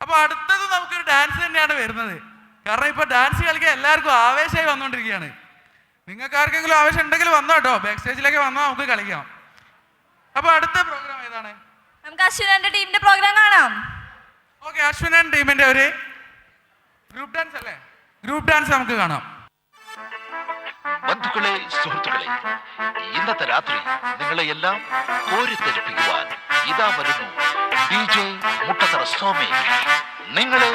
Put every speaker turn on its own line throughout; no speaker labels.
അപ്പൊ അടുത്തത് നമുക്കൊരു ഡാൻസ് തന്നെയാണ് വരുന്നത്. കാരണം ഇപ്പൊ ഡാൻസ് കളിക്കാൻ എല്ലാവർക്കും ആവേശമായി വന്നുകൊണ്ടിരിക്കുകയാണ്. നിങ്ങൾക്ക് ആർക്കെങ്കിലും ആവേശം ഉണ്ടെങ്കിൽ വന്നോ കേട്ടോ, ബാക്ക് സ്റ്റേജിലേക്ക് വന്നോ, നമുക്ക് കളിക്കാം. അപ്പൊ അടുത്ത പ്രോഗ്രാം ഏതാണ്?
നമുക്ക് അശ്വിനന്റെ ടീമിന്റെ പ്രോഗ്രാം കാണാം.
ഓക്കെ, അശ്വിനൻ ടീമിന്റെ ഒരു ഗ്രൂപ്പ് ഡാൻസ് അല്ലേ? ഗ്രൂപ്പ് ഡാൻസ് നമുക്ക് കാണാം.
ബന്ധുക്കളെ, സുഹൃത്തുക്കളെ, ഇന്നത്തെ രാത്രി നിങ്ങളെ എല്ലാം കോരിത്തെരിപ്പിക്കുവാൻ ഇതാ വരുന്നു DJ മുട്ടത്തറ സോമേഷ്. നിങ്ങളെ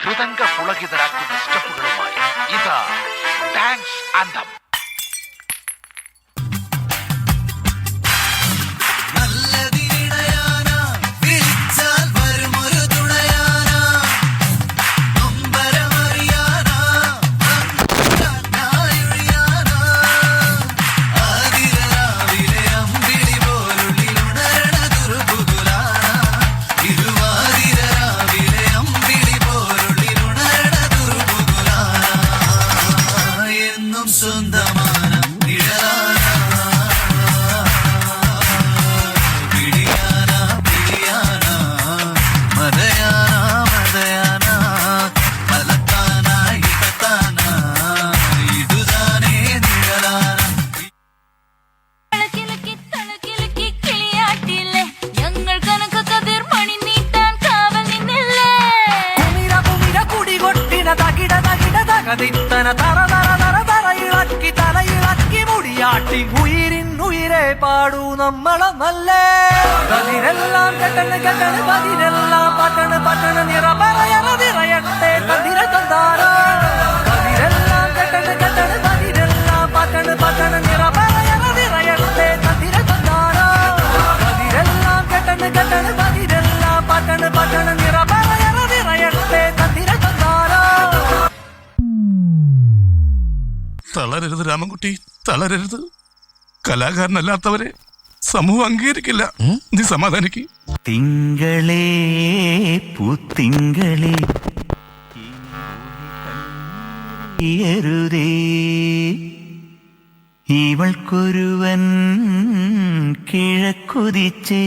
ഹൃദംഗ പുളകിതരാക്കുന്ന സ്റ്റെപ്പുകളുമായി ഇതാ ഡാൻസ് ആന്തം.
മുടിയാട്ടി ഉയിരിന്നുയിരെ പാടൂ നമ്മളെ നല്ല കതിരെല്ലാം കെട്ടണ് കെട്ടണ് പതിരെല്ലാം പട്ടണ് പട്ടണ് നിറയണതിറയട്ടെ കതിര തന്താരോ കതിരെല്ലാം കെട്ടണ് കെട്ടണ് പതിരെല്ലാം പട്ടണ് പട്ടണ് നിറയണതിറയട്ടെ കതിര തന്താരോ കതിരെല്ലാം കെട്ടണ് കെട്ടണ് പതിരെല്ലാം പട്ടണ് പട്ടണ് നിറയണതിറയട്ടെ കതിര തന്താരോ.
തളരരുത് രാമൻകുട്ടി, തളരരുത്. കലാകാരനല്ലാത്തവരെ സമൂഹം അംഗീകരിക്കില്ല. നീ സമാധാനിക്ക്.
തിങ്കളേ പൂത്തിങ്കളേ രുതേ ഇവൾക്കൊരുവൻ കിഴക്കുതിച്ചേ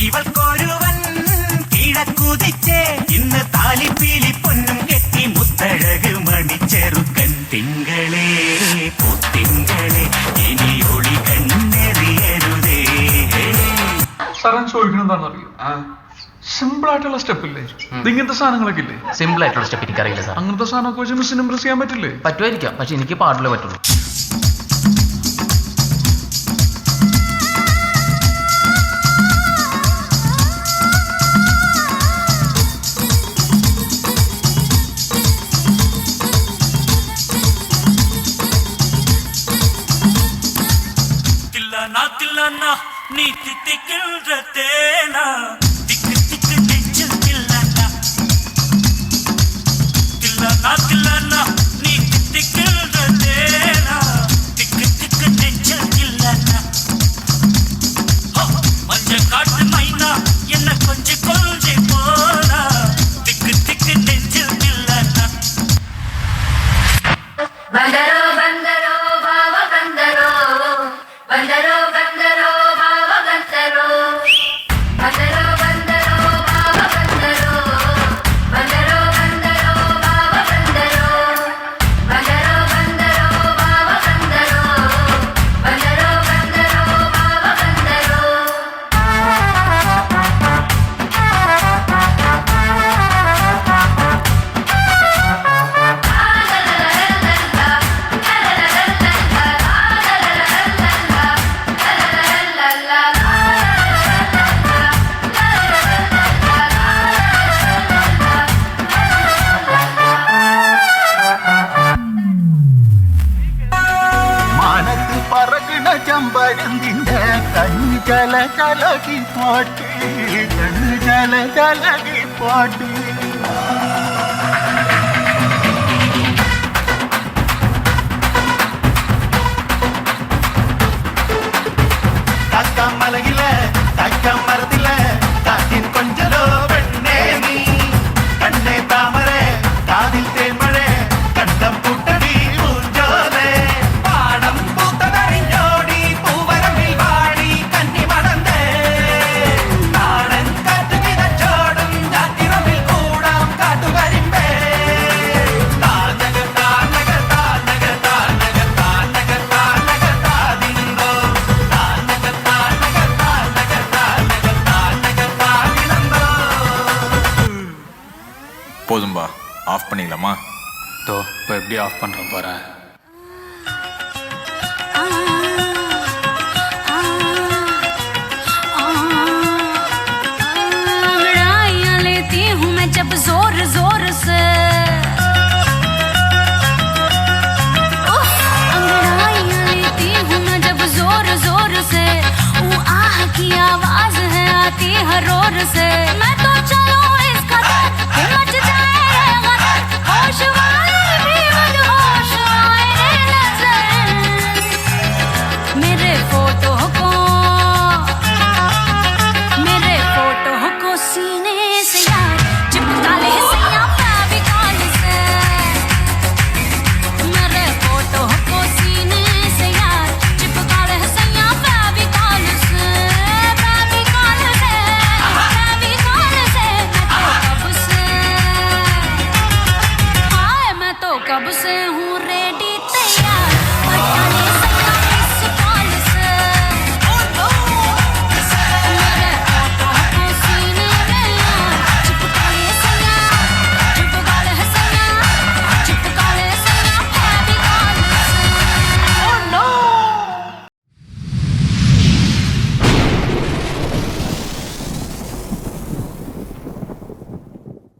ഇവൾക്കൊരുവൻ കിഴക്കുതിച്ചേ ഇന്ന് താലിപ്പീലി പൊന്നും കെട്ടി മുത്തഴക് മണിച്ചെറുക്കൻ തിങ്കളേ പൂത്തിങ്കളേ ഇനി ഒളി കണ്ണെറിയരുതേ.
സാറൻ ചോദിക്കണം എന്താണെന്ന് അറിയോ? സിമ്പിൾ ആയിട്ടുള്ള സ്റ്റെപ്പ് ഇല്ലേ? ഇങ്ങനത്തെ സാധനങ്ങളൊക്കെ ഇല്ലേ?
സിമ്പിൾ ആയിട്ടുള്ള സ്റ്റെപ്പ് എനിക്കറിയില്ല സാർ.
അങ്ങനത്തെ സാധനമൊക്കെ വെച്ച് മിസ്സിന് ഇംപ്രസ് ചെയ്യാൻ പറ്റില്ലേ?
പറ്റുമായിരിക്കാം, പക്ഷെ എനിക്ക് പാടില്ലേ പറ്റുള്ളൂ.
നീ തിത്തിക്കിன்ற തേനാ തിക്ക് തിക്ക് നെഞ്ചിൽ തില്ലന തില്ലന നീ തിത്തിക്കിன்ற തേനാ തിക്ക് തിക്ക് നെഞ്ചിൽ തില്ലന മஞ்ச കാട്ട് மைனா என்ன கொஞ்சி கொஞ்சி போனா திக்கு திக்கு நெஞ்சில் தில்லன.
ബന്ദരോ ബന്ദരോ ബാവ ബന്ദരോ ബന്ദരോ ബന്ദരോ ബാവ ബന്ദരോ ബന്ദരോ ബന്ദരോ ബാവ ബന്ദരോ ബന്ദരോ ബന്ദരോ ബാവ ബന്ദരോ ബന്ദരോ ബന്ദരോ ബാവ ബന്ദരോ ബന്ദരോ ബന്ദരോ ബാവ ബന്ദരോ.
മാനത്ത് പറകണ ചമ്പരന്തിന്റെ കണ്ണു ചല ചലകി പാട്ട് കണ്ണു ചല ചലകി പാട്ട്.
ஆஃப் பண்ணிக்கலாமா?
தோ இப்போ எப்படி ஆஃப் பண்ணுறேன் பாரு.